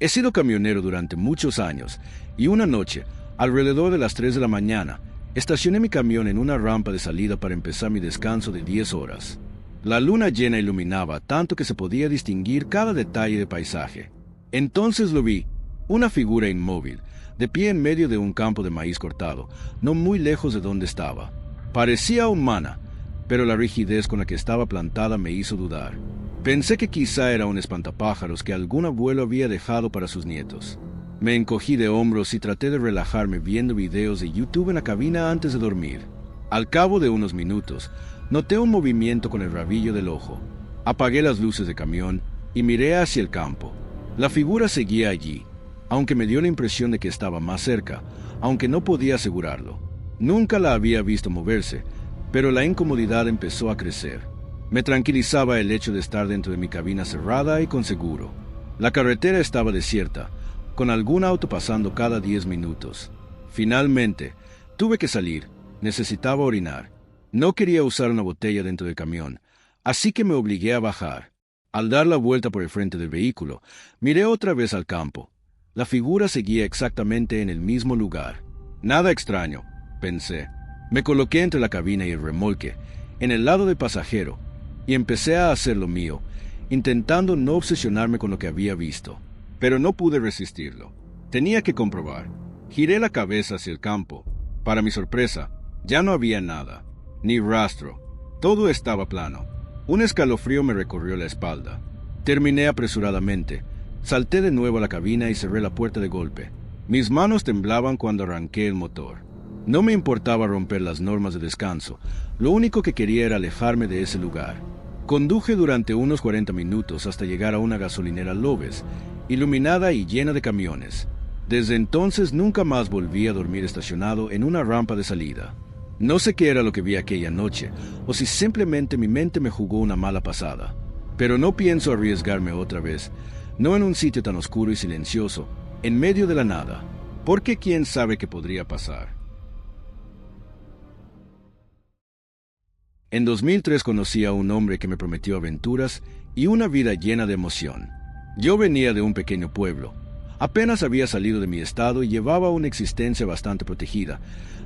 He sido camionero durante muchos años, y una noche, alrededor de las 3 de la mañana, estacioné mi camión en una rampa de salida para empezar mi descanso de 10 horas. La luna llena iluminaba tanto que se podía distinguir cada detalle de paisaje. Entonces lo vi, una figura inmóvil, de pie en medio de un campo de maíz cortado, no muy lejos de donde estaba. Parecía humana, pero la rigidez con la que estaba plantada me hizo dudar. Pensé que quizá era un espantapájaros que algún abuelo había dejado para sus nietos. Me encogí de hombros y traté de relajarme viendo videos de YouTube en la cabina antes de dormir. Al cabo de unos minutos, noté un movimiento con el rabillo del ojo. Apagué las luces del camión y miré hacia el campo. La figura seguía allí, aunque me dio la impresión de que estaba más cerca, aunque no podía asegurarlo. Nunca la había visto moverse, pero la incomodidad empezó a crecer. Me tranquilizaba el hecho de estar dentro de mi cabina cerrada y con seguro. La carretera estaba desierta, con algún auto pasando cada 10 minutos. Finalmente, tuve que salir. Necesitaba orinar. No quería usar una botella dentro del camión, así que me obligué a bajar. Al dar la vuelta por el frente del vehículo, miré otra vez al campo. La figura seguía exactamente en el mismo lugar. Nada extraño, pensé. Me coloqué entre la cabina y el remolque, en el lado del pasajero, y empecé a hacer lo mío, intentando no obsesionarme con lo que había visto. Pero no pude resistirlo. Tenía que comprobar. Giré la cabeza hacia el campo. Para mi sorpresa, ya no había nada, ni rastro. Todo estaba plano. Un escalofrío me recorrió la espalda. Terminé apresuradamente. Salté de nuevo a la cabina y cerré la puerta de golpe. Mis manos temblaban cuando arranqué el motor. No me importaba romper las normas de descanso. Lo único que quería era alejarme de ese lugar. Conduje durante unos 40 minutos hasta llegar a una gasolinera Loves, iluminada y llena de camiones. Desde entonces nunca más volví a dormir estacionado en una rampa de salida. No sé qué era lo que vi aquella noche, o si simplemente mi mente me jugó una mala pasada. Pero no pienso arriesgarme otra vez, no en un sitio tan oscuro y silencioso, en medio de la nada, porque quién sabe qué podría pasar. En 2003 conocí a un hombre que me prometió aventuras y una vida llena de emoción. Yo venía de un pequeño pueblo. Apenas había salido de mi estado y llevaba una existencia bastante protegida,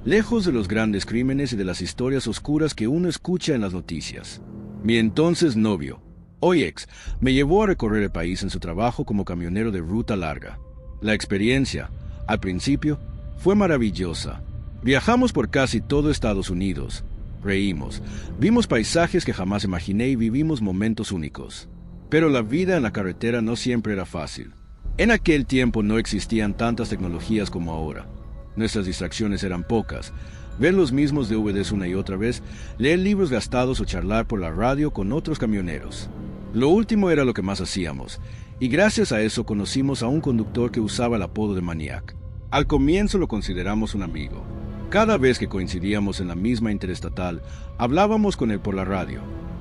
lejos de los grandes crímenes y de las historias oscuras que uno escucha en las noticias. Mi entonces novio, hoy ex, me llevó a recorrer el país en su trabajo como camionero de ruta larga. La experiencia, al principio, fue maravillosa. Viajamos por casi todo Estados Unidos. Reímos, vimos paisajes que jamás imaginé y vivimos momentos únicos. Pero la vida en la carretera no siempre era fácil. En aquel tiempo no existían tantas tecnologías como ahora. Nuestras distracciones eran pocas. Ver los mismos DVDs una y otra vez, leer libros gastados o charlar por la radio con otros camioneros. Lo último era lo que más hacíamos, y gracias a eso conocimos a un conductor que usaba el apodo de Maniac. Al comienzo lo consideramos un amigo. Cada vez que coincidíamos en la misma interestatal, hablábamos con él por la radio.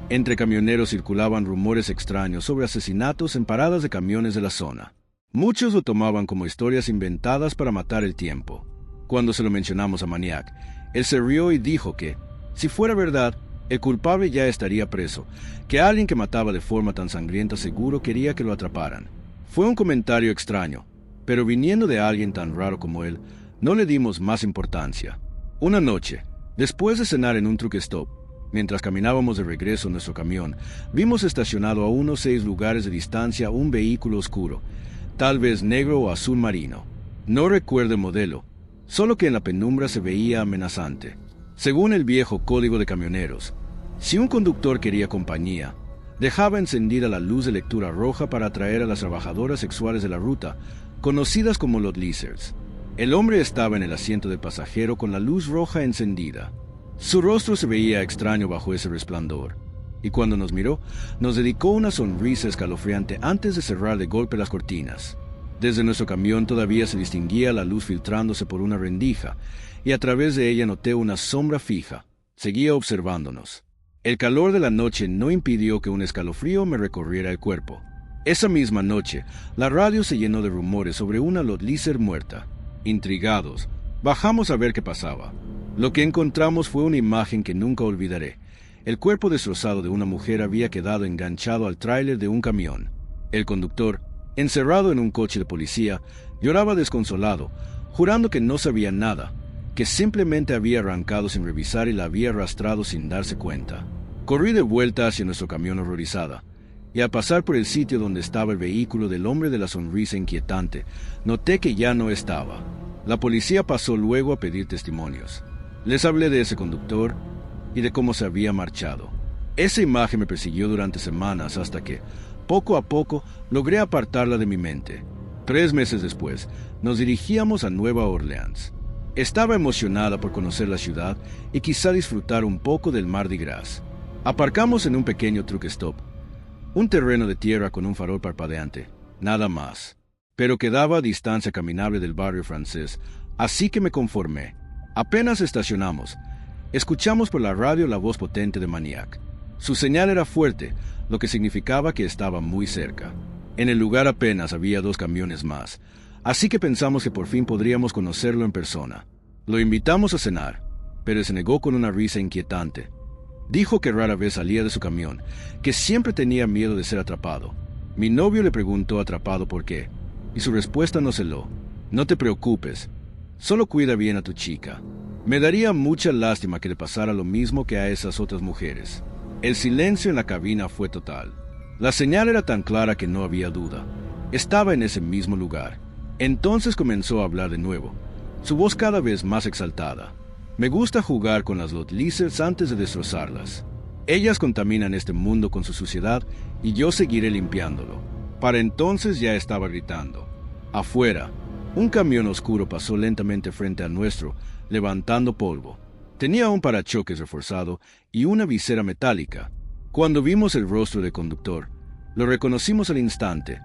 Entre camioneros circulaban rumores extraños sobre asesinatos en paradas de camiones de la zona. Muchos lo tomaban como historias inventadas para matar el tiempo. Cuando se lo mencionamos a Maniac, él se rió y dijo que, si fuera verdad, el culpable ya estaría preso, que alguien que mataba de forma tan sangrienta seguro quería que lo atraparan. Fue un comentario extraño, pero viniendo de alguien tan raro como él, no le dimos más importancia. Una noche, después de cenar en un truck stop, mientras caminábamos de regreso en nuestro camión, vimos estacionado a unos 6 lugares de distancia un vehículo oscuro, tal vez negro o azul marino. No recuerdo el modelo, solo que en la penumbra se veía amenazante. Según el viejo código de camioneros, si un conductor quería compañía, dejaba encendida la luz de lectura roja para atraer a las trabajadoras sexuales de la ruta, conocidas como lot lizards. El hombre estaba en el asiento del pasajero con la luz roja encendida. Su rostro se veía extraño bajo ese resplandor, y cuando nos miró, nos dedicó una sonrisa escalofriante antes de cerrar de golpe las cortinas. Desde nuestro camión todavía se distinguía la luz filtrándose por una rendija, y a través de ella noté una sombra fija. Seguía observándonos. El calor de la noche no impidió que un escalofrío me recorriera el cuerpo. Esa misma noche, la radio se llenó de rumores sobre una lot lizard muerta. Intrigados, bajamos a ver qué pasaba. Lo que encontramos fue una imagen que nunca olvidaré. El cuerpo destrozado de una mujer había quedado enganchado al tráiler de un camión. El conductor, Encerrado en un coche de policía, lloraba desconsolado, jurando que no sabía nada, que simplemente había arrancado sin revisar y la había arrastrado sin darse cuenta. Corrí de vuelta hacia nuestro camión horrorizada, y al pasar por el sitio donde estaba el vehículo del hombre de la sonrisa inquietante, noté que ya no estaba. La policía pasó luego a pedir testimonios. Les hablé de ese conductor y de cómo se había marchado. Esa imagen me persiguió durante semanas hasta que, poco a poco, logré apartarla de mi mente. 3 meses después, nos dirigíamos a Nueva Orleans. Estaba emocionada por conocer la ciudad y quizá disfrutar un poco del Mardi Gras. Aparcamos en un pequeño truck stop, un terreno de tierra con un farol parpadeante, nada más. Pero quedaba a distancia caminable del barrio francés, así que me conformé. Apenas estacionamos, escuchamos por la radio la voz potente de Maniac. Su señal era fuerte, lo que significaba que estaba muy cerca. En el lugar apenas había 2 camiones más, así que pensamos que por fin podríamos conocerlo en persona. Lo invitamos a cenar, pero se negó con una risa inquietante. Dijo que rara vez salía de su camión, que siempre tenía miedo de ser atrapado. Mi novio le preguntó atrapado por qué, y su respuesta nos celó. No te preocupes, solo cuida bien a tu chica. Me daría mucha lástima que le pasara lo mismo que a esas otras mujeres. El silencio en la cabina fue total. La señal era tan clara que no había duda. Estaba en ese mismo lugar. Entonces comenzó a hablar de nuevo, su voz cada vez más exaltada. Me gusta jugar con las lot lizards antes de destrozarlas. Ellas contaminan este mundo con su suciedad y yo seguiré limpiándolo. Para entonces ya estaba gritando. Afuera, un camión oscuro pasó lentamente frente a nuestro, levantando polvo. Tenía un parachoques reforzado y una visera metálica. Cuando vimos el rostro del conductor, lo reconocimos al instante.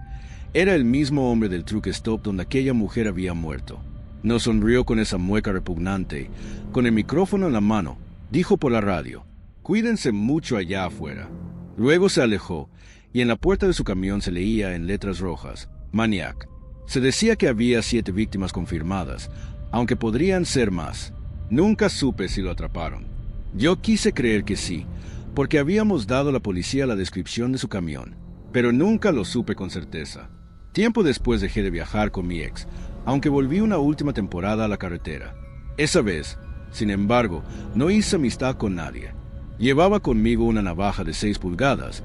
Era el mismo hombre del truck stop donde aquella mujer había muerto. Nos sonrió con esa mueca repugnante. Con el micrófono en la mano, dijo por la radio: «Cuídense mucho allá afuera». Luego se alejó, y en la puerta de su camión se leía en letras rojas: Maniac. Se decía que había 7 víctimas confirmadas, aunque podrían ser más. Nunca supe si lo atraparon. Yo quise creer que sí, porque habíamos dado a la policía la descripción de su camión, pero nunca lo supe con certeza. Tiempo después dejé de viajar con mi ex, aunque volví una última temporada a la carretera. Esa vez, sin embargo, no hice amistad con nadie. Llevaba conmigo una navaja de 6 pulgadas,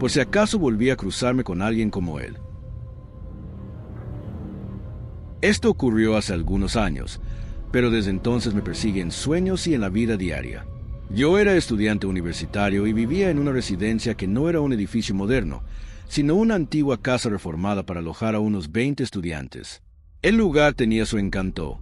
por si acaso volvía a cruzarme con alguien como él. Esto ocurrió hace algunos años, pero desde entonces me persigue en sueños y en la vida diaria. Yo era estudiante universitario y vivía en una residencia que no era un edificio moderno, sino una antigua casa reformada para alojar a unos 20 estudiantes. El lugar tenía su encanto,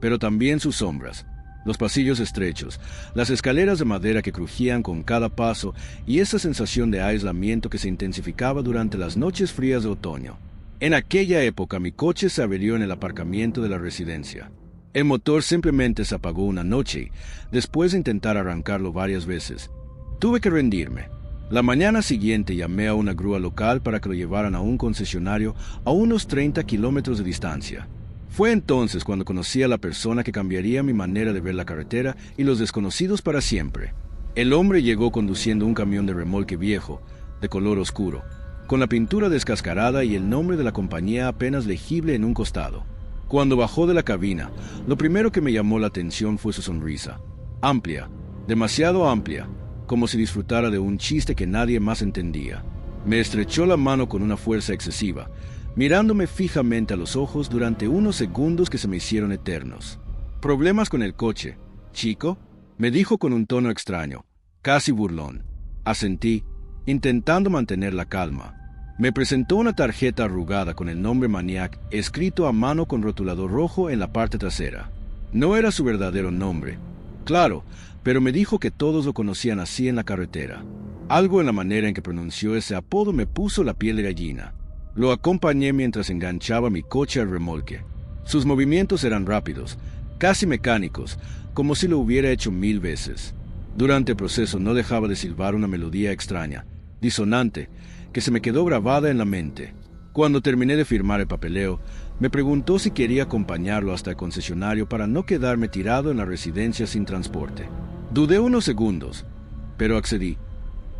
pero también sus sombras, los pasillos estrechos, las escaleras de madera que crujían con cada paso y esa sensación de aislamiento que se intensificaba durante las noches frías de otoño. En aquella época mi coche se averió en el aparcamiento de la residencia. El motor simplemente se apagó una noche, después de intentar arrancarlo varias veces. Tuve que rendirme. La mañana siguiente llamé a una grúa local para que lo llevaran a un concesionario a unos 30 kilómetros de distancia. Fue entonces cuando conocí a la persona que cambiaría mi manera de ver la carretera y los desconocidos para siempre. El hombre llegó conduciendo un camión de remolque viejo, de color oscuro, con la pintura descascarada y el nombre de la compañía apenas legible en un costado. Cuando bajó de la cabina, lo primero que me llamó la atención fue su sonrisa. Amplia, demasiado amplia, como si disfrutara de un chiste que nadie más entendía. Me estrechó la mano con una fuerza excesiva, mirándome fijamente a los ojos durante unos segundos que se me hicieron eternos. «¿Problemas con el coche, chico?», me dijo con un tono extraño, casi burlón. Asentí, intentando mantener la calma. Me presentó una tarjeta arrugada con el nombre Maniac escrito a mano con rotulador rojo en la parte trasera. No era su verdadero nombre, claro, pero me dijo que todos lo conocían así en la carretera. Algo en la manera en que pronunció ese apodo me puso la piel de gallina. Lo acompañé mientras enganchaba mi coche al remolque. Sus movimientos eran rápidos, casi mecánicos, como si lo hubiera hecho 1000 veces. Durante el proceso no dejaba de silbar una melodía extraña, disonante, que se me quedó grabada en la mente. Cuando terminé de firmar el papeleo, me preguntó si quería acompañarlo hasta el concesionario para no quedarme tirado en la residencia sin transporte. Dudé unos segundos, pero accedí.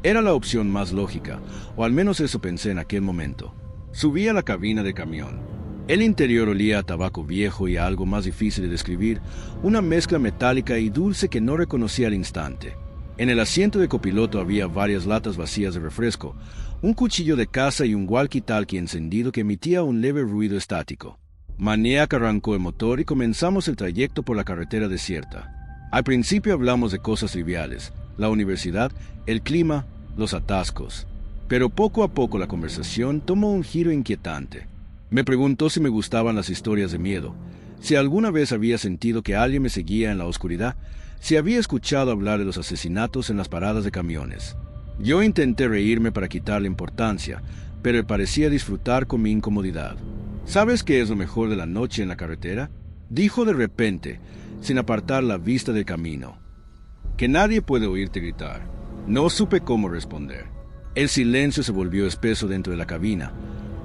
Era la opción más lógica, o al menos eso pensé en aquel momento. Subí a la cabina de camión. El interior olía a tabaco viejo y a algo más difícil de describir, una mezcla metálica y dulce que no reconocí al instante. En el asiento de copiloto había varias latas vacías de refresco, un cuchillo de caza y un walkie-talkie encendido que emitía un leve ruido estático. Maniac arrancó el motor y comenzamos el trayecto por la carretera desierta. Al principio hablamos de cosas triviales, la universidad, el clima, los atascos. Pero poco a poco la conversación tomó un giro inquietante. Me preguntó si me gustaban las historias de miedo, si alguna vez había sentido que alguien me seguía en la oscuridad, si había escuchado hablar de los asesinatos en las paradas de camiones. Yo intenté reírme para quitarle importancia, pero él parecía disfrutar con mi incomodidad. ¿Sabes qué es lo mejor de la noche en la carretera?, dijo de repente, sin apartar la vista del camino. Que nadie puede oírte gritar. No supe cómo responder. El silencio se volvió espeso dentro de la cabina,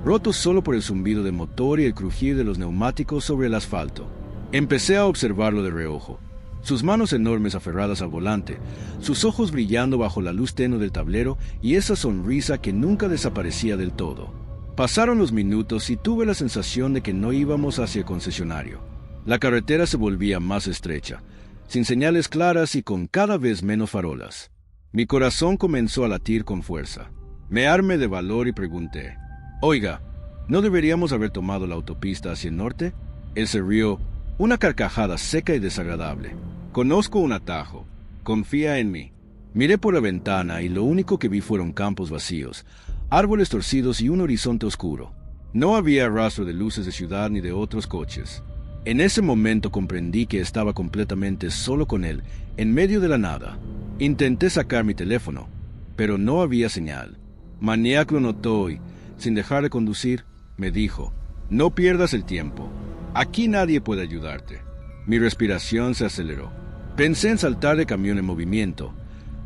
roto solo por el zumbido del motor y el crujir de los neumáticos sobre el asfalto. Empecé a observarlo de reojo, sus manos enormes aferradas al volante, sus ojos brillando bajo la luz tenue del tablero y esa sonrisa que nunca desaparecía del todo. Pasaron los minutos y tuve la sensación de que no íbamos hacia el concesionario. La carretera se volvía más estrecha, sin señales claras y con cada vez menos farolas. Mi corazón comenzó a latir con fuerza. Me armé de valor y pregunté: «Oiga, ¿no deberíamos haber tomado la autopista hacia el norte?». Él se rió, una carcajada seca y desagradable. «Conozco un atajo. Confía en mí». Miré por la ventana y lo único que vi fueron campos vacíos, árboles torcidos y un horizonte oscuro. No había rastro de luces de ciudad ni de otros coches. En ese momento comprendí que estaba completamente solo con él, en medio de la nada. Intenté sacar mi teléfono, pero no había señal. Maniac lo notó y, sin dejar de conducir, me dijo: «No pierdas el tiempo. Aquí nadie puede ayudarte». Mi respiración se aceleró. Pensé en saltar de camión en movimiento,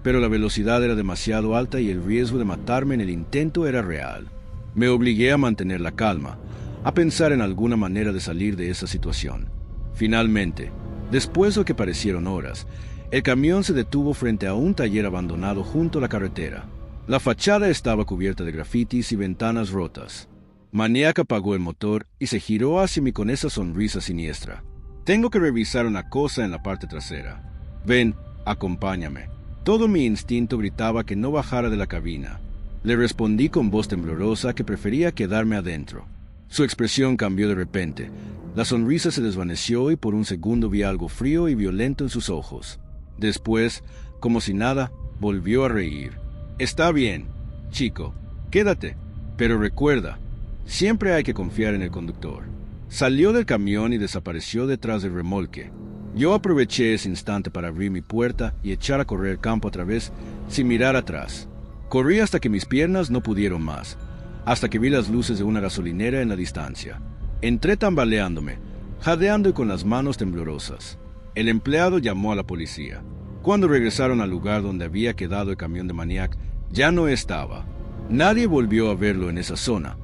pero la velocidad era demasiado alta y el riesgo de matarme en el intento era real. Me obligué a mantener la calma, a pensar en alguna manera de salir de esa situación. Finalmente, después de lo que parecieron horas, el camión se detuvo frente a un taller abandonado junto a la carretera. La fachada estaba cubierta de grafitis y ventanas rotas. Maniac apagó el motor y se giró hacia mí con esa sonrisa siniestra. «Tengo que revisar una cosa en la parte trasera. Ven, acompáñame». Todo mi instinto gritaba que no bajara de la cabina. Le respondí con voz temblorosa que prefería quedarme adentro. Su expresión cambió de repente. La sonrisa se desvaneció y por un segundo vi algo frío y violento en sus ojos. Después, como si nada, volvió a reír. «Está bien, chico, quédate, pero recuerda, siempre hay que confiar en el conductor». Salió del camión y desapareció detrás del remolque. Yo aproveché ese instante para abrir mi puerta y echar a correr el campo otra vez, sin mirar atrás. Corrí hasta que mis piernas no pudieron más, hasta que vi las luces de una gasolinera en la distancia. Entré tambaleándome, jadeando y con las manos temblorosas. El empleado llamó a la policía. Cuando regresaron al lugar donde había quedado el camión de Maniac, ya no estaba. Nadie volvió a verlo en esa zona,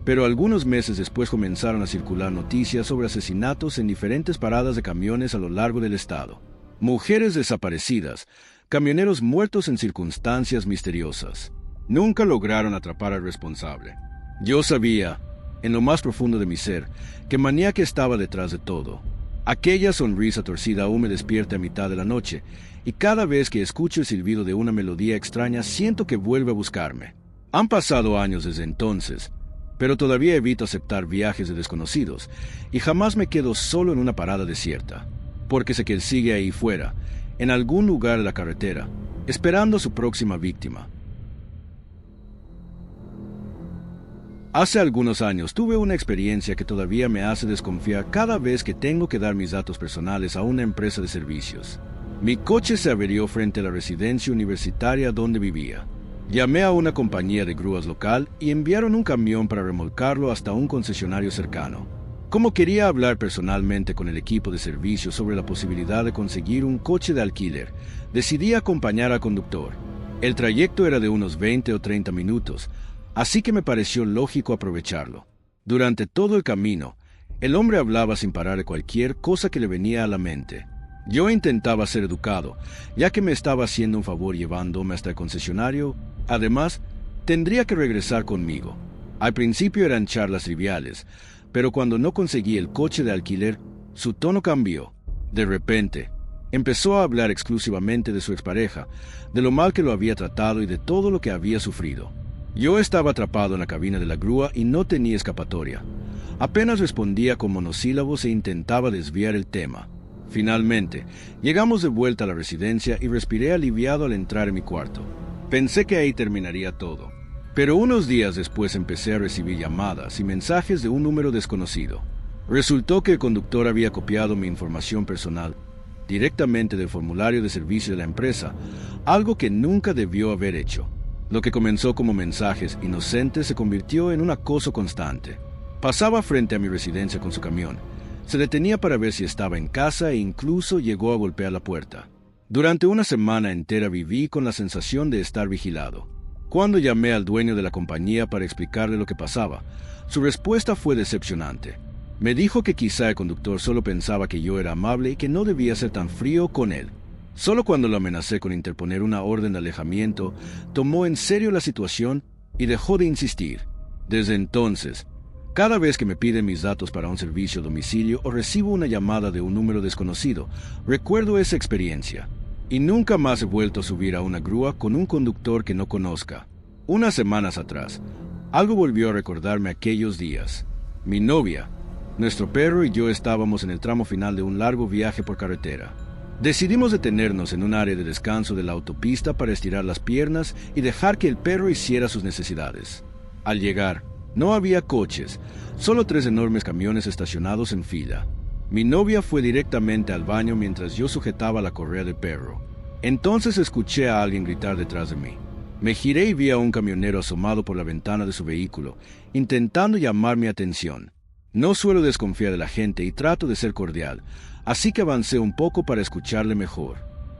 pero algunos meses después comenzaron a circular noticias sobre asesinatos en diferentes paradas de camiones a lo largo del estado. Mujeres desaparecidas, camioneros muertos en circunstancias misteriosas. Nunca lograron atrapar al responsable. Yo sabía, en lo más profundo de mi ser, que Maniac estaba detrás de todo. Aquella sonrisa torcida aún me despierta a mitad de la noche, y cada vez que escucho el silbido de una melodía extraña siento que vuelve a buscarme. Han pasado años desde entonces, pero todavía evito aceptar viajes de desconocidos, y jamás me quedo solo en una parada desierta, porque sé que él sigue ahí fuera, en algún lugar de la carretera, esperando a su próxima víctima. Hace algunos años tuve una experiencia que todavía me hace desconfiar cada vez que tengo que dar mis datos personales a una empresa de servicios. Mi coche se averió frente a la residencia universitaria donde vivía. Llamé a una compañía de grúas local y enviaron un camión para remolcarlo hasta un concesionario cercano. Como quería hablar personalmente con el equipo de servicio sobre la posibilidad de conseguir un coche de alquiler, decidí acompañar al conductor. El trayecto era de unos 20 o 30 minutos, así que me pareció lógico aprovecharlo. Durante todo el camino, el hombre hablaba sin parar de cualquier cosa que le venía a la mente. Yo intentaba ser educado, ya que me estaba haciendo un favor llevándome hasta el concesionario. Además, tendría que regresar conmigo. Al principio eran charlas triviales, pero cuando no conseguí el coche de alquiler, su tono cambió. De repente, empezó a hablar exclusivamente de su expareja, de lo mal que lo había tratado y de todo lo que había sufrido. Yo estaba atrapado en la cabina de la grúa y no tenía escapatoria. Apenas respondía con monosílabos e intentaba desviar el tema. Finalmente, llegamos de vuelta a la residencia y respiré aliviado al entrar en mi cuarto. Pensé que ahí terminaría todo. Pero unos días después empecé a recibir llamadas y mensajes de un número desconocido. Resultó que el conductor había copiado mi información personal directamente del formulario de servicio de la empresa, algo que nunca debió haber hecho. Lo que comenzó como mensajes inocentes se convirtió en un acoso constante. Pasaba frente a mi residencia con su camión. Se detenía para ver si estaba en casa e incluso llegó a golpear la puerta. Durante una semana entera viví con la sensación de estar vigilado. Cuando llamé al dueño de la compañía para explicarle lo que pasaba, su respuesta fue decepcionante. Me dijo que quizá el conductor solo pensaba que yo era amable y que no debía ser tan frío con él. Solo cuando lo amenacé con interponer una orden de alejamiento, tomó en serio la situación y dejó de insistir. Desde entonces, cada vez que me piden mis datos para un servicio a domicilio o recibo una llamada de un número desconocido, recuerdo esa experiencia. Y nunca más he vuelto a subir a una grúa con un conductor que no conozca. Unas semanas atrás, algo volvió a recordarme aquellos días. Mi novia, nuestro perro y yo estábamos en el tramo final de un largo viaje por carretera. Decidimos detenernos en un área de descanso de la autopista para estirar las piernas y dejar que el perro hiciera sus necesidades. Al llegar, no había coches, solo 3 enormes camiones estacionados en fila. Mi novia fue directamente al baño mientras yo sujetaba la correa del perro. Entonces escuché a alguien gritar detrás de mí. Me giré y vi a un camionero asomado por la ventana de su vehículo, intentando llamar mi atención. No suelo desconfiar de la gente y trato de ser cordial, así que avancé un poco para escucharle mejor.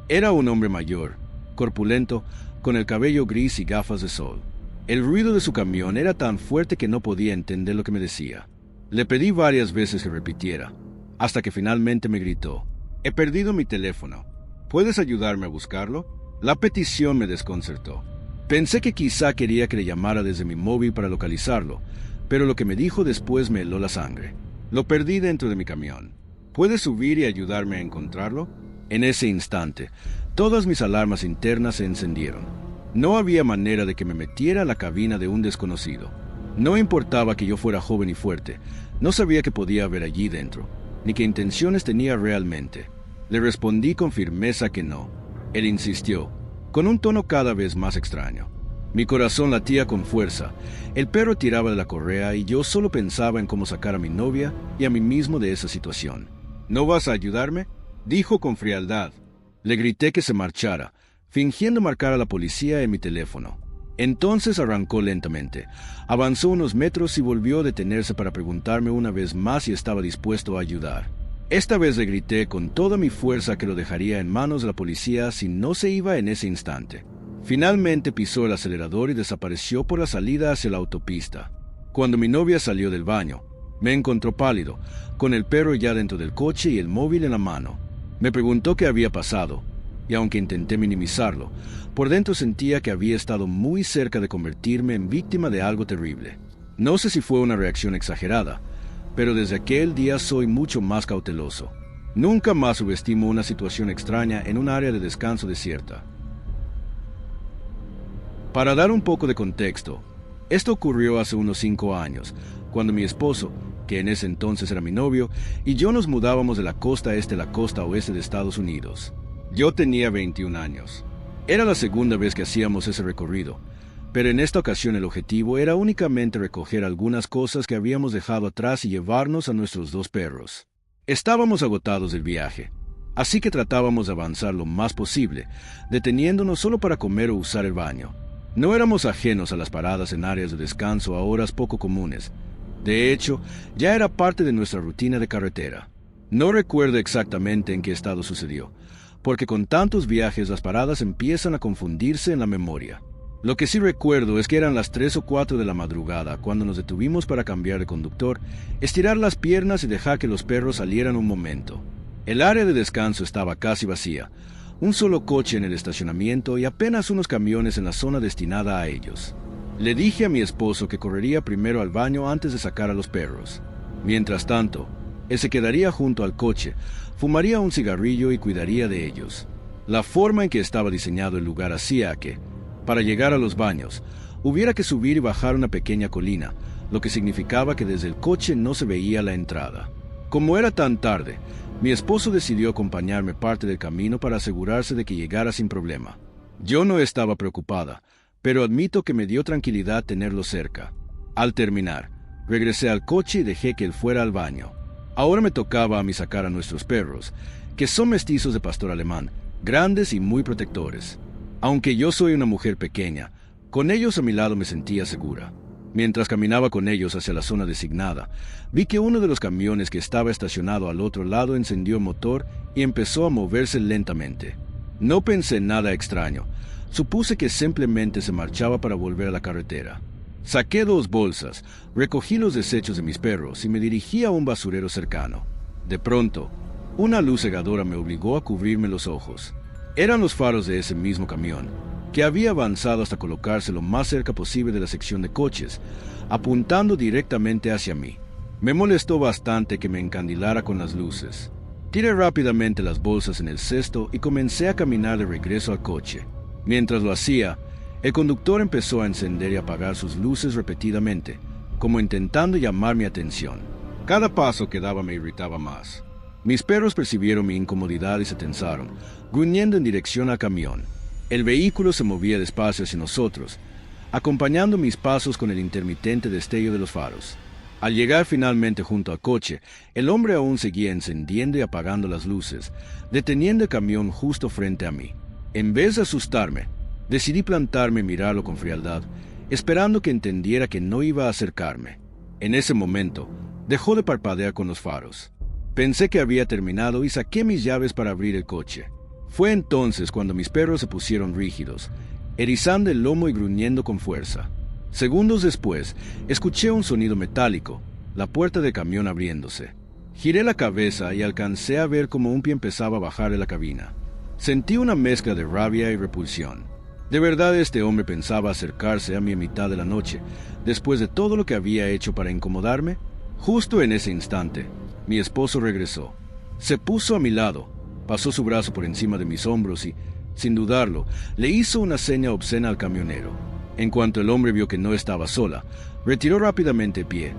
Era un hombre mayor, corpulento, con el cabello gris y gafas de sol. El ruido de su camión era tan fuerte que no podía entender lo que me decía. Le pedí varias veces que repitiera, hasta que finalmente me gritó: «He perdido mi teléfono. ¿Puedes ayudarme a buscarlo?». La petición me desconcertó. Pensé que quizá quería que le llamara desde mi móvil para localizarlo, pero lo que me dijo después me heló la sangre. «Lo perdí dentro de mi camión. ¿Puedes subir y ayudarme a encontrarlo?». En ese instante, todas mis alarmas internas se encendieron. No había manera de que me metiera a la cabina de un desconocido. No importaba que yo fuera joven y fuerte, no sabía qué podía haber allí dentro, ni qué intenciones tenía realmente. Le respondí con firmeza que no. Él insistió, con un tono cada vez más extraño. Mi corazón latía con fuerza, el perro tiraba de la correa y yo solo pensaba en cómo sacar a mi novia y a mí mismo de esa situación. «¿No vas a ayudarme?», dijo con frialdad. Le grité que se marchara, fingiendo marcar a la policía en mi teléfono. Entonces arrancó lentamente, avanzó unos metros y volvió a detenerse para preguntarme una vez más si estaba dispuesto a ayudar. Esta vez le grité con toda mi fuerza que lo dejaría en manos de la policía si no se iba en ese instante. Finalmente pisó el acelerador y desapareció por la salida hacia la autopista. Cuando mi novia salió del baño, me encontró pálido, con el perro ya dentro del coche y el móvil en la mano. Me preguntó qué había pasado, y aunque intenté minimizarlo, por dentro sentía que había estado muy cerca de convertirme en víctima de algo terrible. No sé si fue una reacción exagerada, pero desde aquel día soy mucho más cauteloso. Nunca más subestimo una situación extraña en un área de descanso desierta. Para dar un poco de contexto, esto ocurrió hace unos 5 años, cuando mi esposo, que en ese entonces era mi novio, y yo nos mudábamos de la costa este a la costa oeste de Estados Unidos. Yo tenía 21 años. Era la segunda vez que hacíamos ese recorrido, pero en esta ocasión el objetivo era únicamente recoger algunas cosas que habíamos dejado atrás y llevarnos a nuestros 2 perros. Estábamos agotados del viaje, así que tratábamos de avanzar lo más posible, deteniéndonos solo para comer o usar el baño. No éramos ajenos a las paradas en áreas de descanso a horas poco comunes. De hecho, ya era parte de nuestra rutina de carretera. No recuerdo exactamente en qué estado sucedió, porque con tantos viajes las paradas empiezan a confundirse en la memoria. Lo que sí recuerdo es que eran las 3 o 4 de la madrugada cuando nos detuvimos para cambiar de conductor, estirar las piernas y dejar que los perros salieran un momento. El área de descanso estaba casi vacía, un solo coche en el estacionamiento y apenas unos camiones en la zona destinada a ellos. Le dije a mi esposo que correría primero al baño antes de sacar a los perros. Mientras tanto, él se quedaría junto al coche, fumaría un cigarrillo y cuidaría de ellos. La forma en que estaba diseñado el lugar hacía que, para llegar a los baños, hubiera que subir y bajar una pequeña colina, lo que significaba que desde el coche no se veía la entrada. Como era tan tarde, mi esposo decidió acompañarme parte del camino para asegurarse de que llegara sin problema. Yo no estaba preocupada, pero admito que me dio tranquilidad tenerlo cerca. Al terminar, regresé al coche y dejé que él fuera al baño. Ahora me tocaba a mí sacar a nuestros perros, que son mestizos de pastor alemán, grandes y muy protectores. Aunque yo soy una mujer pequeña, con ellos a mi lado me sentía segura. Mientras caminaba con ellos hacia la zona designada, vi que uno de los camiones que estaba estacionado al otro lado encendió el motor y empezó a moverse lentamente. No pensé nada extraño. Supuse que simplemente se marchaba para volver a la carretera. Saqué 2 bolsas, recogí los desechos de mis perros y me dirigí a un basurero cercano. De pronto, una luz cegadora me obligó a cubrirme los ojos. Eran los faros de ese mismo camión, que había avanzado hasta colocarse lo más cerca posible de la sección de coches, apuntando directamente hacia mí. Me molestó bastante que me encandilara con las luces. Tiré rápidamente las bolsas en el cesto y comencé a caminar de regreso al coche. Mientras lo hacía, el conductor empezó a encender y apagar sus luces repetidamente, como intentando llamar mi atención. Cada paso que daba me irritaba más. Mis perros percibieron mi incomodidad y se tensaron, gruñendo en dirección al camión. El vehículo se movía despacio hacia nosotros, acompañando mis pasos con el intermitente destello de los faros. Al llegar finalmente junto al coche, el hombre aún seguía encendiendo y apagando las luces, deteniendo el camión justo frente a mí. En vez de asustarme, decidí plantarme y mirarlo con frialdad, esperando que entendiera que no iba a acercarme. En ese momento, dejó de parpadear con los faros. Pensé que había terminado y saqué mis llaves para abrir el coche. Fue entonces cuando mis perros se pusieron rígidos, erizando el lomo y gruñendo con fuerza. Segundos después, escuché un sonido metálico, la puerta del camión abriéndose. Giré la cabeza y alcancé a ver cómo un pie empezaba a bajar de la cabina. Sentí una mezcla de rabia y repulsión. De verdad este hombre pensaba acercarse a mí a mitad de la noche, después de todo lo que había hecho para incomodarme. Justo en ese instante, mi esposo regresó. Se puso a mi lado, pasó su brazo por encima de mis hombros y, sin dudarlo, le hizo una seña obscena al camionero. En cuanto el hombre vio que no estaba sola, retiró rápidamente el pie,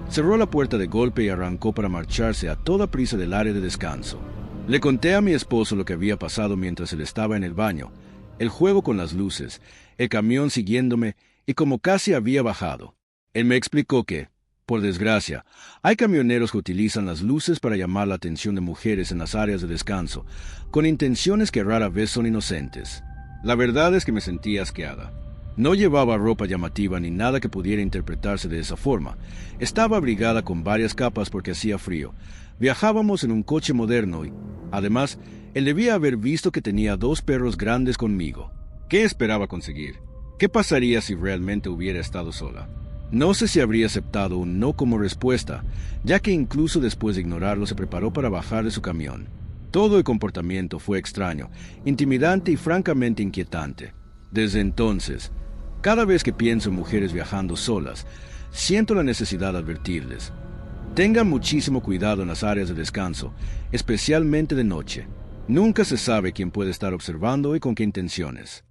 cerró la puerta de golpe y arrancó para marcharse a toda prisa del área de descanso. Le conté a mi esposo lo que había pasado mientras él estaba en el baño, el juego con las luces, el camión siguiéndome y como casi había bajado. Él me explicó que, por desgracia, hay camioneros que utilizan las luces para llamar la atención de mujeres en las áreas de descanso, con intenciones que rara vez son inocentes. La verdad es que me sentía asqueada. No llevaba ropa llamativa ni nada que pudiera interpretarse de esa forma. Estaba abrigada con varias capas porque hacía frío. Viajábamos en un coche moderno y, además, él debía haber visto que tenía 2 perros grandes conmigo. ¿Qué esperaba conseguir? ¿Qué pasaría si realmente hubiera estado sola? No sé si habría aceptado un no como respuesta, ya que incluso después de ignorarlo se preparó para bajar de su camión. Todo el comportamiento fue extraño, intimidante y francamente inquietante. Desde entonces, cada vez que pienso en mujeres viajando solas, siento la necesidad de advertirles. Tengan muchísimo cuidado en las áreas de descanso, especialmente de noche. Nunca se sabe quién puede estar observando y con qué intenciones.